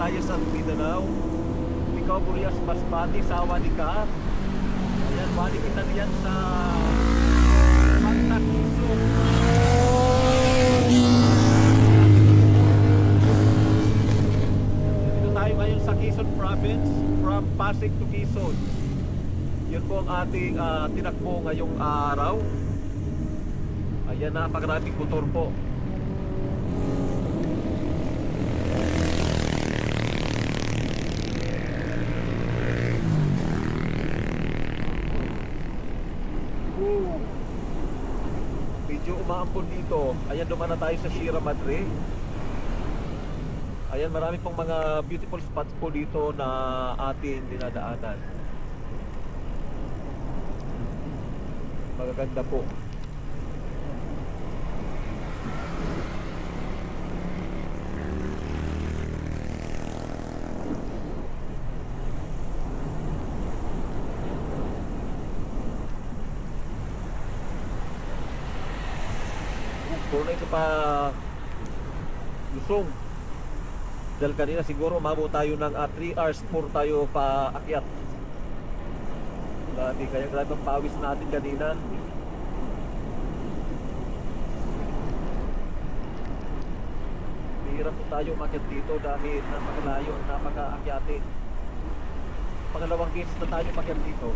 Visayas at Mindanao. Ikaw Burias Basmati, sawa ni ka. Ayan, balik kita niyan sa Pagtakiso. Dito tayo ngayon sa Quezon Province, from Pasig to Quezon. Yun po ang ating tinakbo ngayong araw. Ayan, napakaraming motor po. Medyo umaampon dito. Ayan, dumaan na tayo sa Sierra Madre. Ayan, marami pong mga beautiful spots po dito na atin dinadaanan. Magaganda po. Puro na ito pa lusong. Dahil kanina siguro umabot tayo ng 3 hours 4 tayo pa akyat. Grabe, kaya grabe ang pawis natin kanina. Hirap po tayo umakyat dito dahil napakalayo, napaka-akyati. Pangalawang beses na tayo umakyat dito.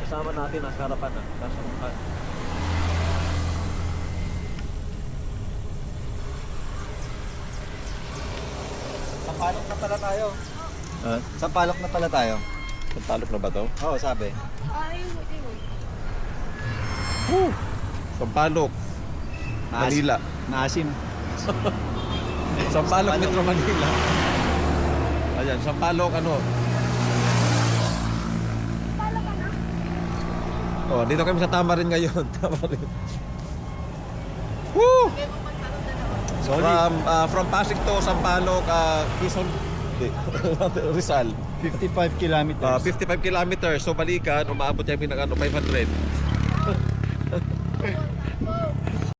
Kasama natin ang harapan na nasa mukha. Sampalok na pala tayo. Ah, Sampalok na pala tayo. Sampalok na ba to? Oo, sabi. Sampalok, Manila. Maasim. Sampalok, Metro Manila. Ayan, Sampalok ano? Oh, dito kami sa Tamarin ngayon. Tamarin. Woo! From Pasig to Sampaloc, Quezon, Rizal. 55 kilometers. 55 kilometers. So balikan, umaabot kami ng 500.